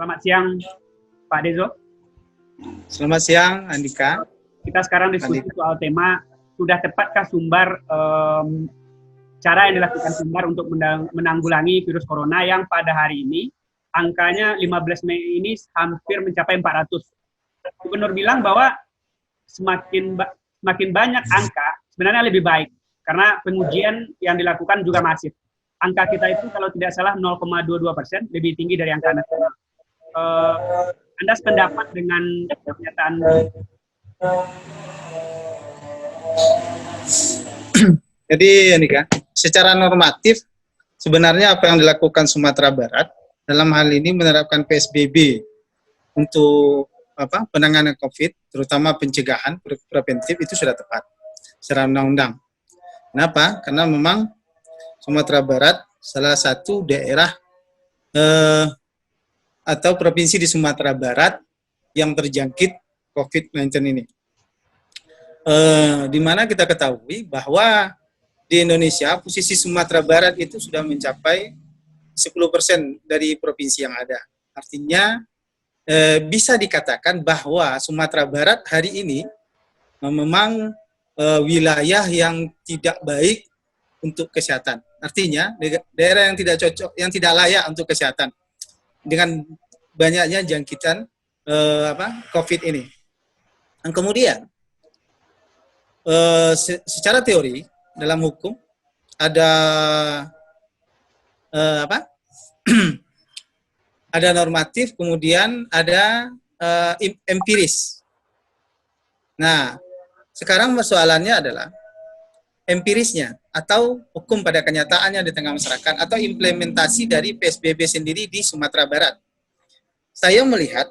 Selamat siang, Pak Dezo. Selamat siang, Andika. Kita sekarang diskusi soal tema, sudah tepatkah Sumbar cara yang dilakukan Sumbar untuk menanggulangi virus corona yang pada hari ini angkanya 15 Mei ini hampir mencapai 400. Gubernur bilang bahwa semakin banyak angka sebenarnya lebih baik karena pengujian yang dilakukan juga masif. Angka kita itu kalau tidak salah 0,22%, lebih tinggi dari angka nasional. Anda sependapat dengan pernyataan? Jadi, Andika, secara normatif sebenarnya apa yang dilakukan Sumatera Barat dalam hal ini menerapkan PSBB untuk penanganan COVID, terutama pencegahan preventif itu sudah tepat secara undang-undang. Kenapa? Karena memang Sumatera Barat salah satu daerah atau provinsi di Sumatera Barat yang terjangkit COVID-19 ini. Di mana kita ketahui bahwa di Indonesia posisi Sumatera Barat itu sudah mencapai 10% dari provinsi yang ada. Artinya bisa dikatakan bahwa Sumatera Barat hari ini memang wilayah yang tidak baik untuk kesehatan. Artinya daerah yang tidak cocok, yang tidak layak untuk kesehatan dengan banyaknya jangkitan COVID ini. Dan kemudian secara teori dalam hukum ada ada normatif, kemudian ada empiris. Nah, sekarang persoalannya adalah empirisnya atau hukum pada kenyataannya di tengah masyarakat atau implementasi dari PSBB sendiri di Sumatera Barat. Saya melihat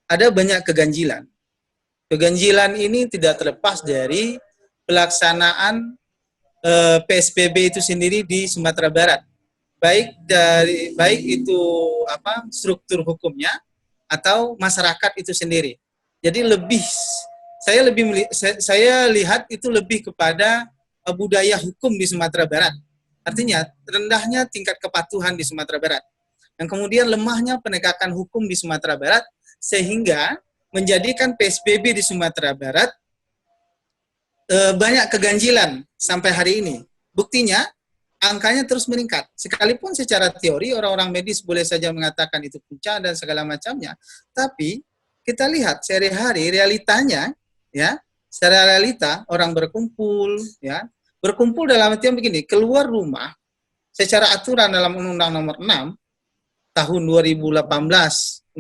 ada banyak keganjilan. Keganjilan ini tidak terlepas dari pelaksanaan PSBB itu sendiri di Sumatera Barat. Baik itu struktur hukumnya atau masyarakat itu sendiri. Jadi saya lihat itu lebih kepada budaya hukum di Sumatera Barat. Artinya rendahnya tingkat kepatuhan di Sumatera Barat. Dan kemudian lemahnya penegakan hukum di Sumatera Barat sehingga menjadikan PSBB di Sumatera Barat banyak keganjilan sampai hari ini. Buktinya angkanya terus meningkat. Sekalipun secara teori orang-orang medis boleh saja mengatakan itu puncak dan segala macamnya, tapi kita lihat sehari-hari realitanya, ya, secara realita orang berkumpul, ya, berkumpul dalam artian begini, keluar rumah secara aturan dalam Undang-Undang Nomor 6 tahun 2018,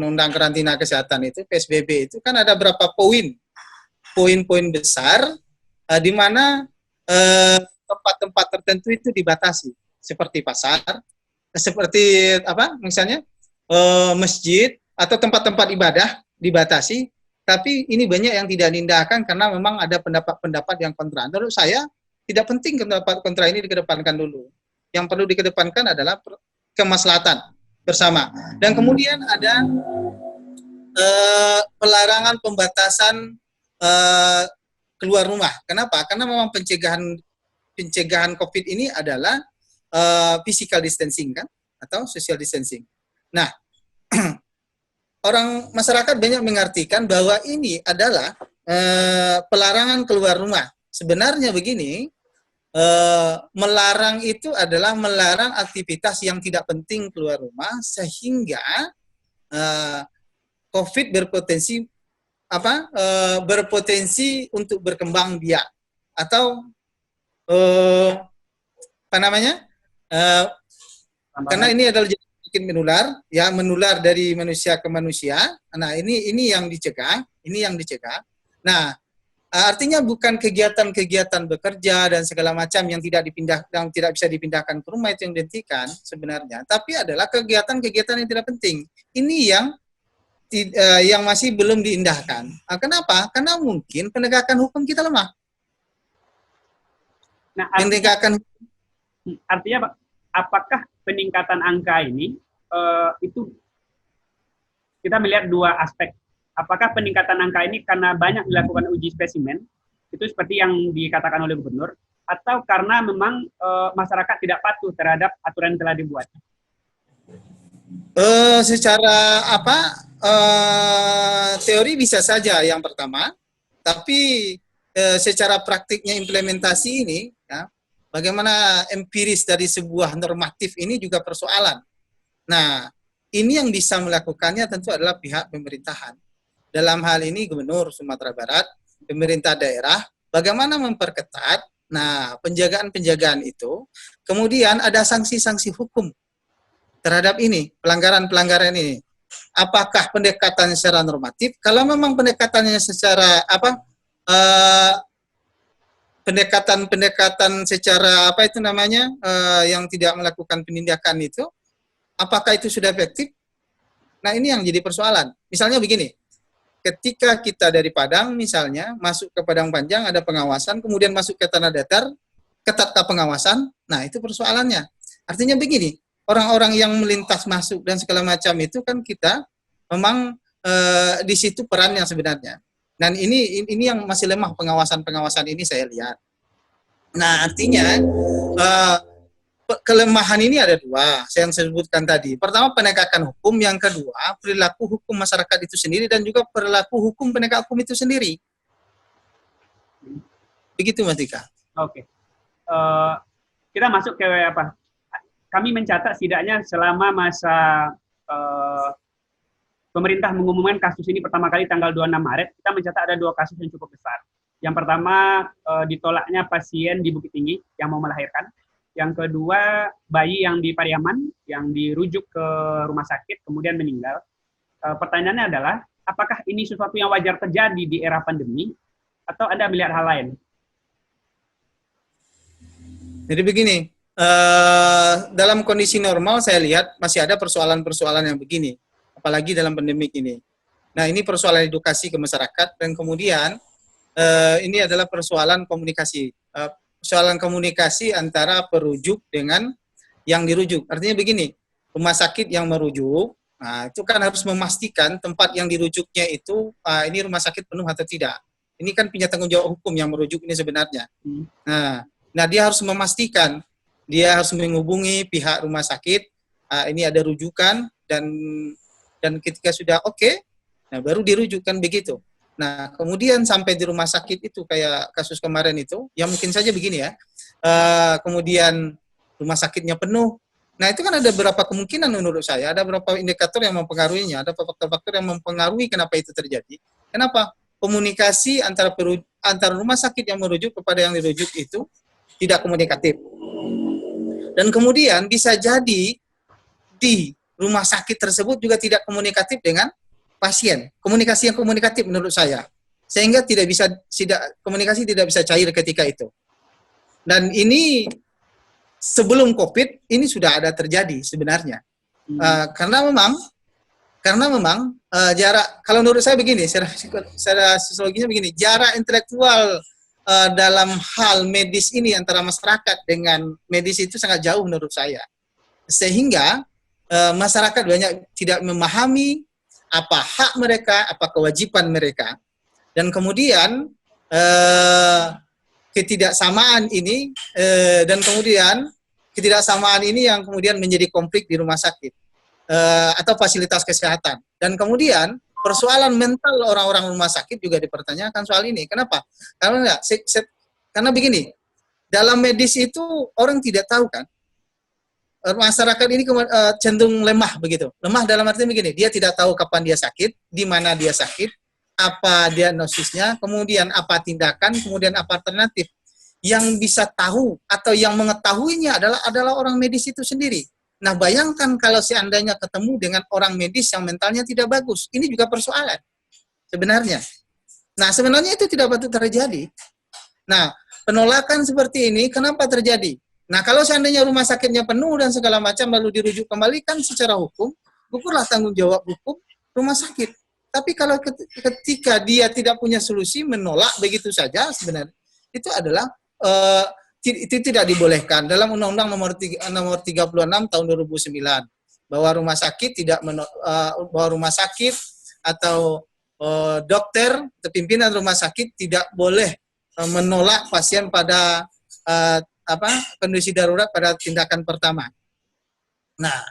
Undang-Undang Karantina Kesehatan itu PSBB itu kan ada berapa poin-poin besar di mana tempat-tempat tertentu itu dibatasi, seperti pasar, seperti misalnya masjid atau tempat-tempat ibadah dibatasi. Tapi ini banyak yang tidak diindahkan karena memang ada pendapat-pendapat yang kontra. Menurut saya tidak penting pendapat kontra ini dikedepankan dulu. Yang perlu dikedepankan adalah kemaslahatan bersama. Dan kemudian ada pelarangan pembatasan keluar rumah. Kenapa? Karena memang pencegahan COVID ini adalah physical distancing kan, atau social distancing. Nah, orang masyarakat banyak mengartikan bahwa ini adalah pelarangan keluar rumah. Sebenarnya begini, melarang itu adalah melarang aktivitas yang tidak penting keluar rumah sehingga COVID berpotensi untuk berkembang biak atau karena ini adalah mungkin menular, ya menular dari manusia ke manusia. Nah, ini yang dicegah, Nah, artinya bukan kegiatan-kegiatan bekerja dan segala macam yang tidak bisa dipindahkan ke rumah itu yang dihentikan sebenarnya, tapi adalah kegiatan-kegiatan yang tidak penting. Ini yang masih belum diindahkan. Kenapa? Karena mungkin penegakan hukum kita lemah. Nah, artinya apakah peningkatan angka ini itu kita melihat dua aspek. Apakah peningkatan angka ini karena banyak dilakukan uji spesimen, itu seperti yang dikatakan oleh gubernur, atau karena memang masyarakat tidak patuh terhadap aturan yang telah dibuat? Secara teori bisa saja yang pertama, tapi secara praktiknya implementasi ini, ya, bagaimana empiris dari sebuah normatif ini juga persoalan. Nah, ini yang bisa melakukannya tentu adalah pihak pemerintahan. Dalam hal ini Gubernur Sumatera Barat, pemerintah daerah, bagaimana memperketat, nah penjagaan-penjagaan itu, kemudian ada sanksi-sanksi hukum terhadap ini, pelanggaran-pelanggaran ini. Apakah pendekatan secara normatif? Kalau memang pendekatannya secara pendekatan secara yang tidak melakukan penindakan itu, apakah itu sudah efektif? Nah, ini yang jadi persoalan. Misalnya begini, ketika kita dari Padang misalnya masuk ke Padang Panjang ada pengawasan, kemudian masuk ke tanah datar, ketatkah pengawasan? Nah, itu persoalannya. Artinya begini, orang-orang yang melintas masuk dan segala macam itu kan kita memang di situ perannya sebenarnya. Dan ini yang masih lemah pengawasan ini saya lihat. Nah, artinya kelemahan ini ada dua, yang saya sebutkan tadi. Pertama, penegakan hukum. Yang kedua, perilaku hukum masyarakat itu sendiri dan juga perilaku hukum penegak hukum itu sendiri. Begitu, Mas Dika. Oke. Kita masuk ke apa? Kami mencatat setidaknya selama masa pemerintah mengumumkan kasus ini pertama kali tanggal 26 Maret, kita mencatat ada 2 kasus yang cukup besar. Yang pertama, ditolaknya pasien di Bukit Tinggi yang mau melahirkan. Yang kedua, bayi yang di Pariaman, yang dirujuk ke rumah sakit, kemudian meninggal. Pertanyaannya adalah, apakah ini sesuatu yang wajar terjadi di era pandemi, atau Anda melihat hal lain? Jadi begini, dalam kondisi normal saya lihat masih ada persoalan-persoalan yang begini, apalagi dalam pandemik ini. Nah, ini persoalan edukasi ke masyarakat, dan kemudian ini adalah persoalan komunikasi. Persoalan komunikasi antara perujuk dengan yang dirujuk. Artinya begini, rumah sakit yang merujuk, nah itu kan harus memastikan tempat yang dirujuknya itu ini rumah sakit penuh atau tidak. Ini kan punya tanggung jawab hukum yang merujuk ini sebenarnya. Nah dia harus memastikan, dia harus menghubungi pihak rumah sakit, ini ada rujukan dan ketika sudah oke, nah baru dirujukkan begitu. Nah, kemudian sampai di rumah sakit itu kayak kasus kemarin itu, yang mungkin saja begini ya, kemudian rumah sakitnya penuh. Nah, itu kan ada beberapa kemungkinan menurut saya, ada beberapa indikator yang mempengaruhinya, ada faktor-faktor yang mempengaruhi kenapa itu terjadi. Kenapa? Komunikasi antara rumah sakit yang merujuk kepada yang dirujuk itu tidak komunikatif. Dan kemudian bisa jadi di rumah sakit tersebut juga tidak komunikatif dengan pasien, komunikasi yang komunikatif menurut saya, sehingga komunikasi tidak bisa cair ketika itu. Dan ini sebelum COVID ini sudah ada terjadi sebenarnya, karena memang jarak, kalau menurut saya begini, secara sosiologisnya begini, jarak intelektual dalam hal medis ini antara masyarakat dengan medis itu sangat jauh menurut saya, sehingga masyarakat banyak tidak memahami apa hak mereka, apa kewajiban mereka, dan kemudian ketidaksamaan ini yang kemudian menjadi konflik di rumah sakit atau fasilitas kesehatan, dan kemudian persoalan mental orang-orang rumah sakit juga dipertanyakan soal ini. Kenapa? Karena begini, dalam medis itu orang tidak tahu kan. Masyarakat ini cenderung lemah begitu. Lemah dalam arti begini, dia tidak tahu kapan dia sakit, di mana dia sakit, apa diagnosisnya, kemudian apa tindakan, kemudian apa alternatif. Yang bisa tahu atau yang mengetahuinya adalah orang medis itu sendiri. Nah, bayangkan kalau seandainya ketemu dengan orang medis yang mentalnya tidak bagus. Ini juga persoalan sebenarnya. Nah, sebenarnya itu tidak patut terjadi. Nah, penolakan seperti ini kenapa terjadi? Nah, kalau seandainya rumah sakitnya penuh dan segala macam lalu dirujuk kembali, kan secara hukum, gugurlah tanggung jawab hukum rumah sakit. Tapi kalau ketika dia tidak punya solusi, menolak begitu saja, sebenarnya itu adalah itu tidak dibolehkan dalam Undang-Undang nomor 36 tahun 2009 bahwa rumah sakit bahwa rumah sakit atau dokter atau pimpinan rumah sakit tidak boleh menolak pasien pada kondisi darurat pada tindakan pertama. Nah,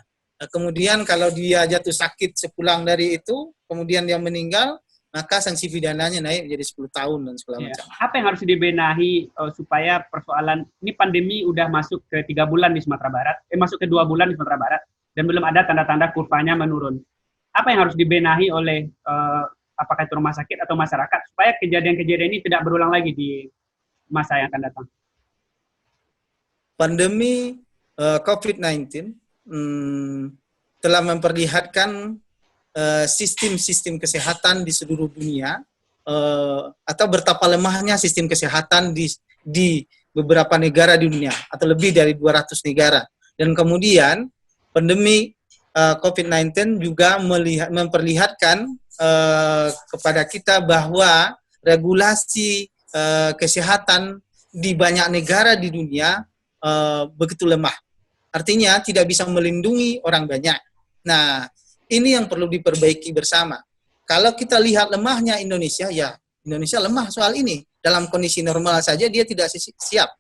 kemudian kalau dia jatuh sakit sepulang dari itu, kemudian dia meninggal, maka sanksi pidananya naik menjadi 10 tahun dan segala macam. Apa yang harus dibenahi supaya persoalan ini, pandemi udah masuk ke 3 bulan di Sumatera Barat, masuk ke 2 bulan di Sumatera Barat, dan belum ada tanda-tanda kurvanya menurun. Apa yang harus dibenahi oleh apakah itu rumah sakit atau masyarakat supaya kejadian-kejadian ini tidak berulang lagi di masa yang akan datang? Pandemi COVID-19 telah memperlihatkan sistem-sistem kesehatan di seluruh dunia atau betapa lemahnya sistem kesehatan di beberapa negara di dunia atau lebih dari 200 negara. Dan kemudian pandemi COVID-19 juga memperlihatkan kepada kita bahwa regulasi kesehatan di banyak negara di dunia begitu lemah. Artinya tidak bisa melindungi orang banyak. Nah, ini yang perlu diperbaiki bersama. Kalau kita lihat lemahnya Indonesia, ya Indonesia lemah soal ini. Dalam kondisi normal saja dia tidak siap.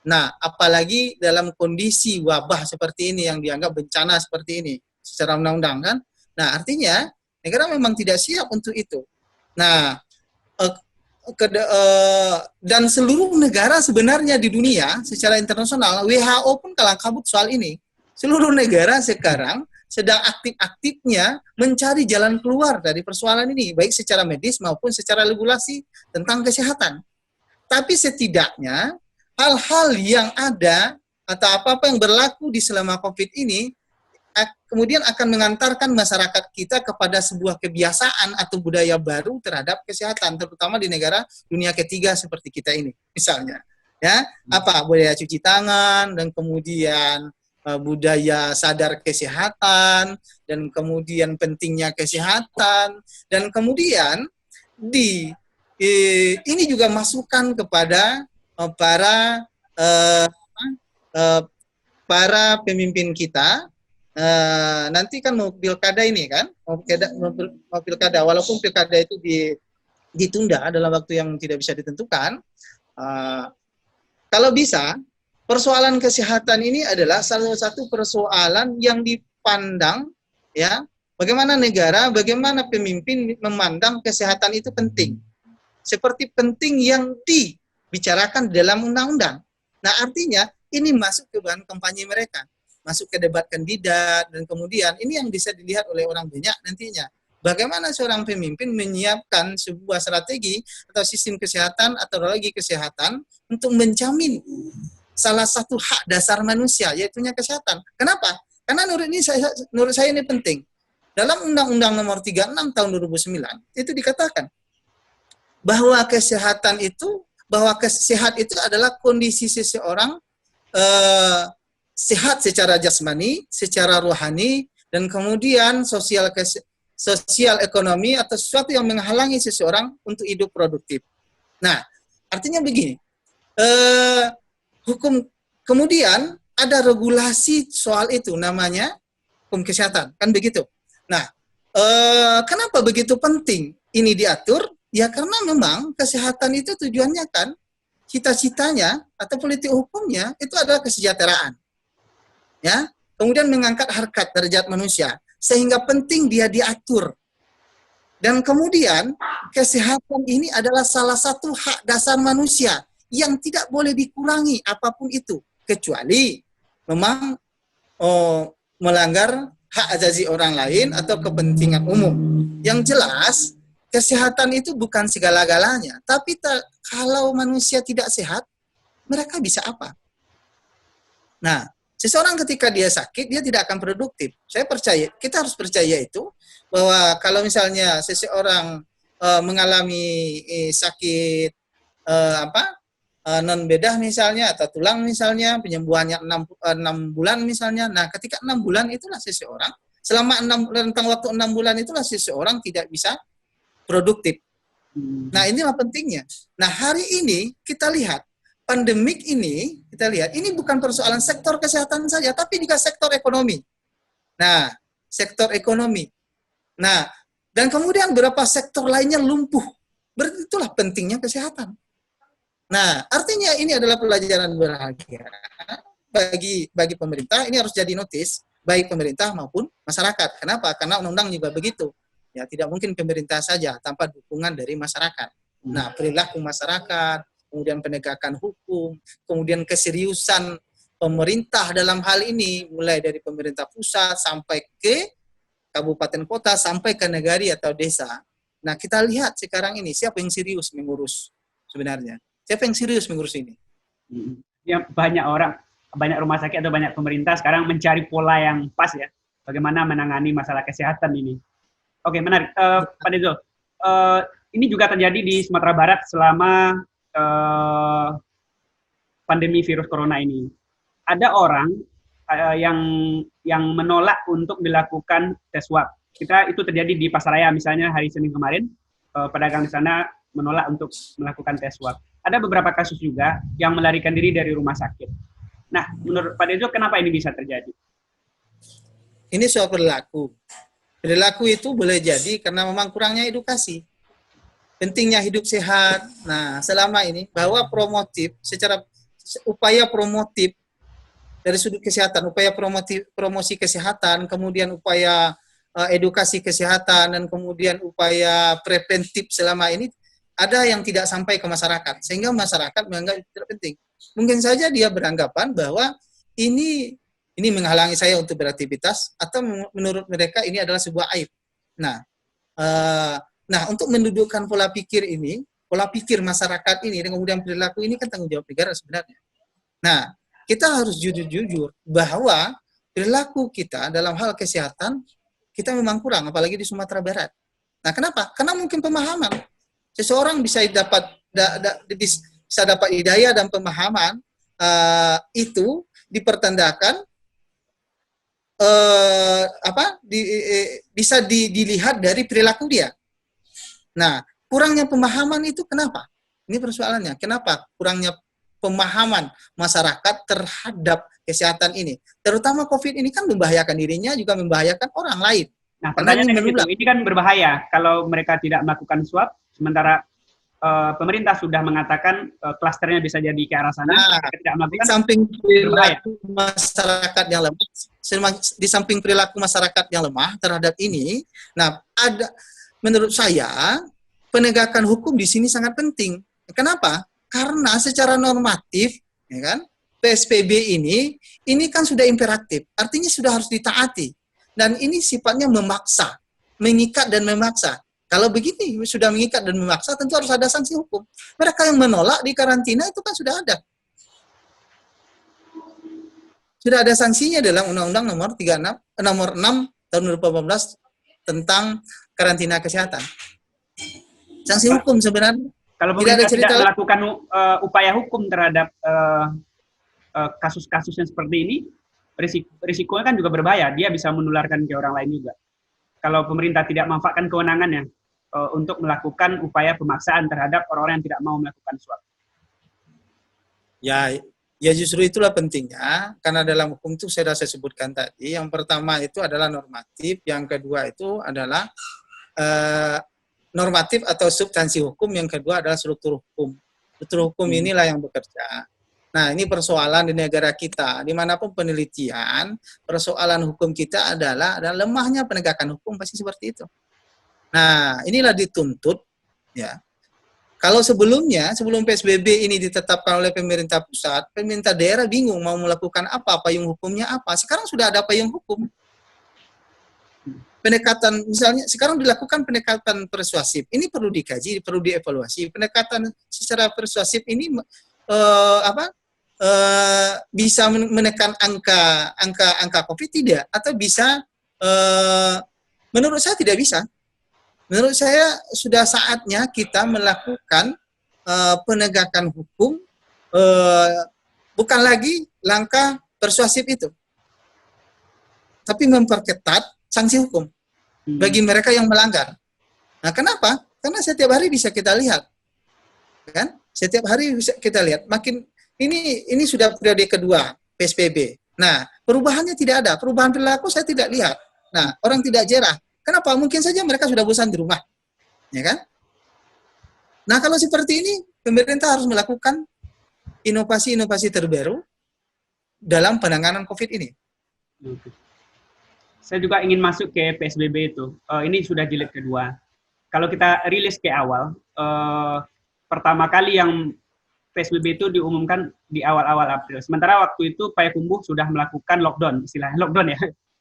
Nah, apalagi dalam kondisi wabah seperti ini yang dianggap bencana seperti ini secara undang-undang kan. Nah, artinya negara memang tidak siap untuk itu. Nah, dan seluruh negara sebenarnya di dunia secara internasional, WHO pun kalang kabut soal ini. Seluruh negara sekarang sedang aktif-aktifnya mencari jalan keluar dari persoalan ini, baik secara medis maupun secara regulasi tentang kesehatan. Tapi setidaknya hal-hal yang ada atau apa-apa yang berlaku di selama COVID ini kemudian akan mengantarkan masyarakat kita kepada sebuah kebiasaan atau budaya baru terhadap kesehatan, terutama di negara dunia ketiga seperti kita ini, misalnya. Ya, budaya cuci tangan, dan kemudian budaya sadar kesehatan, dan kemudian pentingnya kesehatan, dan kemudian ini juga masukan kepada para pemimpin kita. Nanti kan mau pilkada ini kan, mau pilkada, walaupun pilkada itu ditunda dalam waktu yang tidak bisa ditentukan. Kalau bisa, persoalan kesehatan ini adalah salah satu persoalan yang dipandang, ya, bagaimana negara, bagaimana pemimpin memandang kesehatan itu penting, seperti penting yang dibicarakan dalam undang-undang. Nah, artinya ini masuk ke bahan kampanye mereka, masuk ke debat kandidat, dan kemudian ini yang bisa dilihat oleh orang banyak nantinya. Bagaimana seorang pemimpin menyiapkan sebuah strategi atau sistem kesehatan atau teknologi kesehatan untuk menjamin salah satu hak dasar manusia, yaitu kesehatan. Kenapa? Karena menurut saya ini penting. Dalam Undang-Undang nomor 36 tahun 2009 itu dikatakan bahwa kesehatan itu, sehat itu adalah kondisi seseorang sehat secara jasmani, secara rohani, dan kemudian sosial ekonomi atau sesuatu yang menghalangi seseorang untuk hidup produktif. Nah, artinya begini, hukum kemudian ada regulasi soal itu, namanya hukum kesehatan, kan begitu. Nah, kenapa begitu penting ini diatur? Ya karena memang kesehatan itu tujuannya kan, cita-citanya atau politik hukumnya itu adalah kesejahteraan. Ya, kemudian mengangkat harkat derajat manusia, sehingga penting dia diatur. Dan kemudian kesehatan ini adalah salah satu hak dasar manusia yang tidak boleh dikurangi apapun itu, kecuali memang melanggar hak asasi orang lain atau kepentingan umum. Yang jelas kesehatan itu bukan segala-galanya, tapi kalau manusia tidak sehat, mereka bisa apa? Nah, Seseorang ketika dia sakit, dia tidak akan produktif. Saya percaya, kita harus percaya itu, bahwa kalau misalnya seseorang mengalami sakit non bedah misalnya, atau tulang misalnya, penyembuhannya 6 bulan misalnya. Nah, ketika 6 bulan itulah seseorang, selama rentang waktu 6 bulan itulah seseorang tidak bisa produktif. Nah, inilah pentingnya. Nah, hari ini kita lihat, pandemik ini, kita lihat, ini bukan persoalan sektor kesehatan saja, tapi juga sektor ekonomi. Nah, sektor ekonomi. Nah, dan kemudian beberapa sektor lainnya lumpuh. Berarti itulah pentingnya kesehatan. Nah, artinya ini adalah pelajaran berharga bagi pemerintah. Ini harus jadi notis, baik pemerintah maupun masyarakat. Kenapa? Karena undang-undang juga begitu. Ya, tidak mungkin pemerintah saja tanpa dukungan dari masyarakat. Nah, perilaku masyarakat, kemudian penegakan hukum, kemudian keseriusan pemerintah dalam hal ini, mulai dari pemerintah pusat sampai ke kabupaten kota, sampai ke negari atau desa. Nah, kita lihat sekarang ini, siapa yang serius mengurus sebenarnya? Siapa yang serius mengurus ini? Ya, banyak orang, banyak rumah sakit atau banyak pemerintah sekarang mencari pola yang pas ya, bagaimana menangani masalah kesehatan ini. Oke, menarik. Pak Dezo, ini juga terjadi di Sumatera Barat selama pandemi virus corona ini. Ada orang yang menolak untuk dilakukan tes swab. Itu terjadi di Pasaraya misalnya hari Senin kemarin, pedagang di sana menolak untuk melakukan tes swab. Ada beberapa kasus juga yang melarikan diri dari rumah sakit. Nah, menurut Pak Dezo, kenapa ini bisa terjadi? Ini soal perilaku. Perilaku itu boleh jadi karena memang kurangnya edukasi. Pentingnya hidup sehat. Nah, selama ini bahwa secara upaya promotif dari sudut kesehatan, upaya promosi kesehatan, kemudian upaya edukasi kesehatan, dan kemudian upaya preventif selama ini ada yang tidak sampai ke masyarakat, sehingga masyarakat menganggap itu tidak penting. Mungkin saja dia beranggapan bahwa ini menghalangi saya untuk beraktivitas, atau menurut mereka ini adalah sebuah aib. Nah, untuk mendudukkan pola pikir masyarakat ini, dan kemudian perilaku ini kan tanggung jawab negara sebenarnya. Nah, kita harus jujur bahwa perilaku kita dalam hal kesehatan, kita memang kurang, apalagi di Sumatera Barat. Nah, kenapa? Karena mungkin pemahaman. Seseorang bisa dapat hidayah dan pemahaman itu dipertandakan bisa dilihat dari perilaku dia. Nah, kurangnya pemahaman itu kenapa? Ini persoalannya. Kenapa kurangnya pemahaman masyarakat terhadap kesehatan ini? Terutama COVID ini kan membahayakan dirinya, juga membahayakan orang lain. Nah, pertanyaannya ini kan berbahaya kalau mereka tidak melakukan swab, sementara pemerintah sudah mengatakan klasternya bisa jadi ke arah sana. Tidak melakukan, di samping perilaku masyarakat yang lemah, di samping perilaku masyarakat yang lemah terhadap ini, nah menurut saya penegakan hukum di sini sangat penting. Kenapa? Karena secara normatif, ya kan, PSBB ini kan sudah imperatif, artinya sudah harus ditaati, dan ini sifatnya memaksa, mengikat dan memaksa. Kalau begini sudah mengikat dan memaksa, tentu harus ada sanksi hukum. Mereka yang menolak di karantina itu kan sudah ada. Sudah ada sanksinya dalam Undang-Undang nomor 6 tahun 2018 tentang karantina kesehatan. Sanksi hukum sebenarnya. Kalau pemerintah tidak melakukan upaya hukum terhadap kasus-kasus yang seperti ini, risikonya kan juga berbahaya. Dia bisa menularkan ke orang lain juga. Kalau pemerintah tidak memanfaatkan kewenangannya untuk melakukan upaya pemaksaan terhadap orang-orang yang tidak mau melakukan swab. Ya justru itulah pentingnya, karena dalam hukum itu saya sudah sebutkan tadi, yang pertama itu adalah normatif, yang kedua itu adalah normatif atau substansi hukum, yang kedua adalah struktur hukum. Struktur hukum inilah yang bekerja. Nah, ini persoalan di negara kita, dimanapun penelitian, persoalan hukum kita adalah lemahnya penegakan hukum, pasti seperti itu. Nah, inilah dituntut, ya. Kalau sebelum PSBB ini ditetapkan oleh pemerintah pusat, pemerintah daerah bingung mau melakukan apa, payung hukumnya apa. Sekarang sudah ada payung hukum. Pendekatan, misalnya sekarang dilakukan pendekatan persuasif, ini perlu dikaji, perlu dievaluasi. Pendekatan secara persuasif ini bisa menekan angka COVID tidak, atau bisa menurut saya tidak bisa. Menurut saya sudah saatnya kita melakukan penegakan hukum, bukan lagi langkah persuasif itu, tapi memperketat sanksi hukum bagi mereka yang melanggar. Nah, kenapa? Karena setiap hari bisa kita lihat, kan? Setiap hari bisa kita lihat. Makin ini sudah periode kedua PSBB. Nah, perubahannya tidak ada. Perubahan perilaku saya tidak lihat. Nah, orang tidak jerah. Kenapa? Mungkin saja mereka sudah bosan di rumah, ya kan? Nah, kalau seperti ini, pemerintah harus melakukan inovasi-inovasi terbaru dalam penanganan COVID ini. Saya juga ingin masuk ke PSBB itu. Ini sudah jilid kedua. Kalau kita rilis ke awal, pertama kali yang PSBB itu diumumkan di awal-awal April. Sementara waktu itu Payakumbuh sudah melakukan lockdown, istilahnya lockdown ya,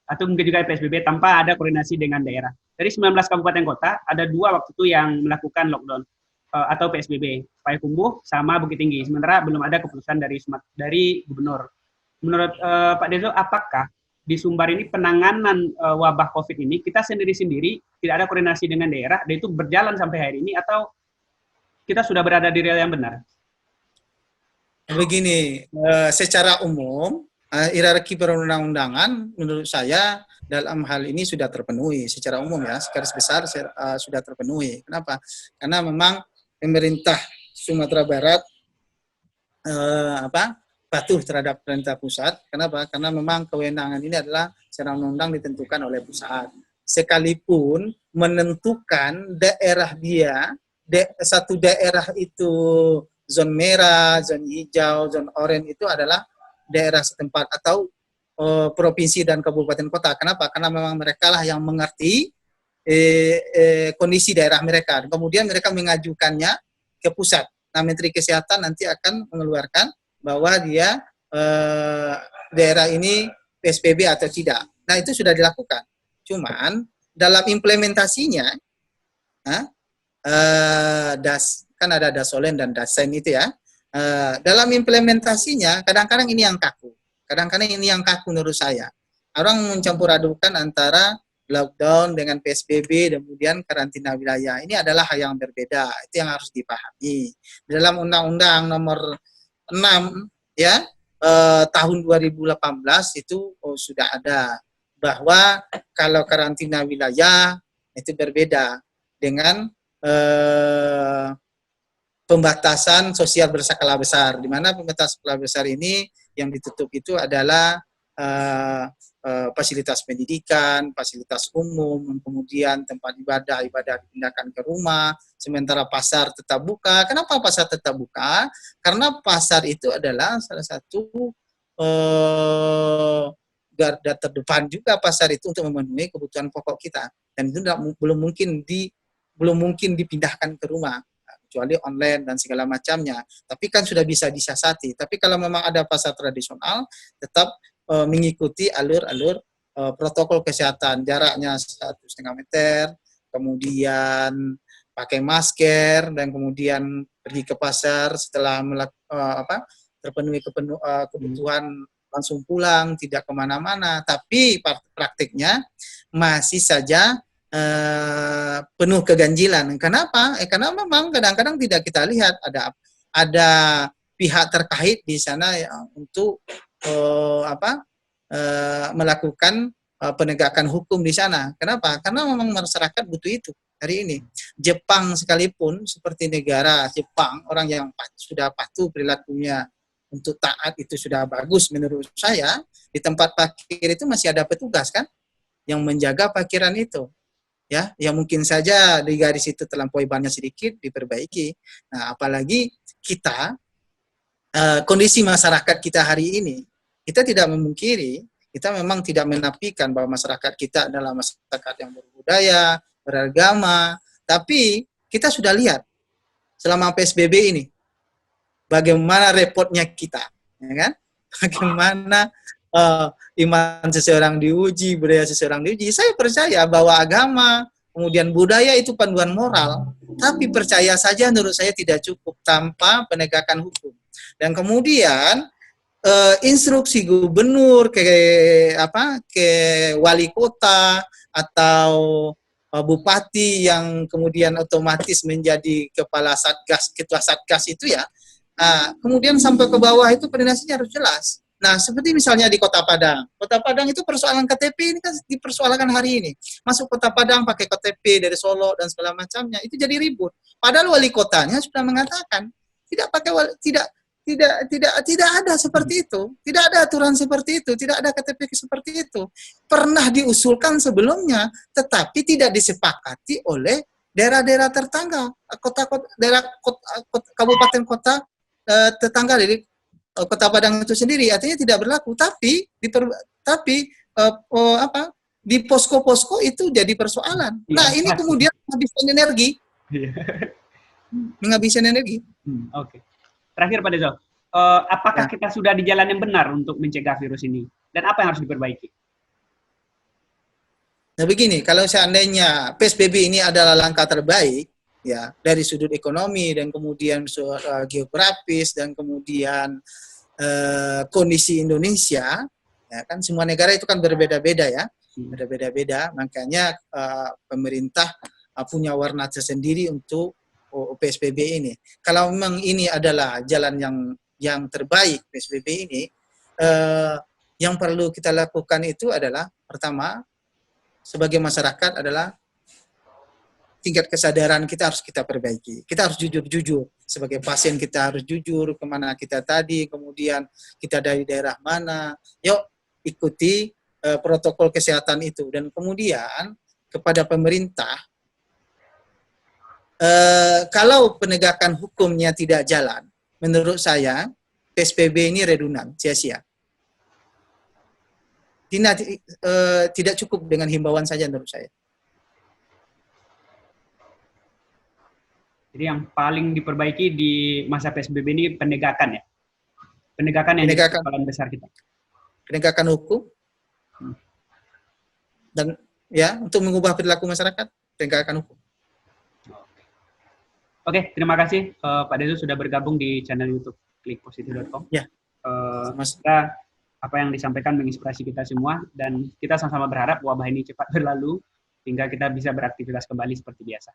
atau mungkin juga PSBB tanpa ada koordinasi dengan daerah. Dari 19 kabupaten kota, ada 2 waktu itu yang melakukan lockdown atau PSBB, Payakumbuh sama Bukit Tinggi. Sementara belum ada keputusan dari gubernur. Menurut Pak Dezo, apakah di Sumbar ini penanganan wabah COVID ini kita sendiri-sendiri tidak ada koordinasi dengan daerah, dan itu berjalan sampai hari ini, atau kita sudah berada di rel yang benar? Begini, secara umum hierarki perundang-undangan menurut saya dalam hal ini sudah terpenuhi secara umum ya, garis besar sudah terpenuhi. Kenapa? Karena memang pemerintah Sumatera Barat patuh terhadap perintah pusat. Kenapa? Karena memang kewenangan ini adalah secara undang-undang ditentukan oleh pusat. Sekalipun menentukan daerah satu daerah itu zona merah, zona hijau, zona oranye itu adalah daerah setempat atau provinsi dan kabupaten kota. Kenapa? Karena memang mereka lah yang mengerti kondisi daerah mereka. Kemudian mereka mengajukannya ke pusat. Nah, Menteri Kesehatan nanti akan mengeluarkan bahwa dia daerah ini PSBB atau tidak. Nah, itu sudah dilakukan. Cuman dalam implementasinya, kan ada Dasolen dan Dasen itu ya. Dalam implementasinya kadang-kadang ini yang kaku. Kadang-kadang ini yang kaku menurut saya. Orang mencampur adukan antara lockdown dengan PSBB, kemudian karantina wilayah. Ini adalah hal yang berbeda. Itu yang harus dipahami. Dalam Undang-Undang nomor 6 ya tahun 2018 itu sudah ada bahwa kalau karantina wilayah itu berbeda dengan pembatasan sosial berskala besar, di mana pembatasan skala besar ini yang ditutup itu adalah fasilitas pendidikan, fasilitas umum, kemudian tempat ibadah dipindahkan ke rumah, sementara pasar tetap buka. Kenapa pasar tetap buka? Karena pasar itu adalah salah satu garda terdepan juga pasar itu untuk memenuhi kebutuhan pokok kita, dan itu belum mungkin dipindahkan ke rumah kecuali online dan segala macamnya. Tapi kan sudah bisa disiasati. Tapi kalau memang ada pasar tradisional, tetap mengikuti alur-alur protokol kesehatan, jaraknya 1,5 meter, kemudian pakai masker, dan kemudian pergi ke pasar setelah terpenuhi kebutuhan langsung pulang, tidak kemana-mana. Tapi praktiknya masih saja penuh keganjilan. Kenapa? Karena memang kadang-kadang tidak kita lihat ada pihak terkait di sana untuk melakukan penegakan hukum di sana. Kenapa? Karena memang masyarakat butuh itu hari ini. Jepang sekalipun seperti negara Jepang, orang yang sudah patuh perilakunya untuk taat itu sudah bagus menurut saya. Di tempat parkir itu masih ada petugas kan yang menjaga parkiran itu. Ya mungkin saja di garis itu terlampaui banyak sedikit diperbaiki. Nah, apalagi kita kondisi masyarakat kita hari ini, kita tidak memungkiri, kita memang tidak menafikan bahwa masyarakat kita adalah masyarakat yang berbudaya, beragama, tapi kita sudah lihat selama PSBB ini bagaimana repotnya kita, ya kan? Bagaimana iman seseorang diuji, budaya seseorang diuji. Saya percaya bahwa agama, kemudian budaya itu panduan moral, tapi percaya saja menurut saya tidak cukup tanpa penegakan hukum. Dan kemudian instruksi gubernur ke ke wali kota atau bupati yang kemudian otomatis menjadi kepala satgas, ketua satgas itu ya. Kemudian sampai ke bawah itu koordinasinya harus jelas. Nah, seperti misalnya di Kota Padang. Kota Padang itu persoalan KTP ini kan dipersoalkan hari ini. Masuk Kota Padang pakai KTP dari Solo dan segala macamnya, itu jadi ribut. Padahal wali kotanya sudah mengatakan tidak pakai tidak ada seperti itu. Tidak ada aturan seperti itu, tidak ada KTP seperti itu. Pernah diusulkan sebelumnya, tetapi tidak disepakati oleh daerah-daerah tetangga, kabupaten kota tetangga dari Kota Padang itu sendiri, artinya tidak berlaku. Tapi di posko-posko itu jadi persoalan. Nah, ini kemudian menghabiskan energi. Menghabiskan energi. Oke. Terakhir Pak Dezo, apakah kita sudah di jalan yang benar untuk mencegah virus ini? Dan apa yang harus diperbaiki? Nah begini, kalau seandainya PSBB ini adalah langkah terbaik, ya dari sudut ekonomi dan kemudian geografis dan kemudian kondisi Indonesia, ya kan semua negara itu kan berbeda-beda ya, berbeda-beda. Makanya pemerintah punya warna tersendiri untuk PSBB ini. Kalau memang ini adalah jalan yang terbaik PSBB ini, yang perlu kita lakukan itu adalah pertama sebagai masyarakat adalah tingkat kesadaran kita harus kita perbaiki. Kita harus jujur-jujur. Sebagai pasien kita harus jujur kemana kita tadi, kemudian kita dari daerah mana. Yuk ikuti protokol kesehatan itu. Dan kemudian kepada pemerintah, kalau penegakan hukumnya tidak jalan, menurut saya PSBB ini redundan, sia-sia. Tidak cukup dengan himbauan saja menurut saya. Jadi yang paling diperbaiki di masa PSBB ini penegakan ya? Penegakan yang jadi persoalan besar kita. Penegakan hukum. Dan ya, untuk mengubah perilaku masyarakat, penegakan hukum. Oke, terima kasih Pak Dezo sudah bergabung di channel YouTube klikpositif.com. Ya. Semoga apa yang disampaikan menginspirasi kita semua dan kita sama-sama berharap wabah ini cepat berlalu hingga kita bisa beraktivitas kembali seperti biasa.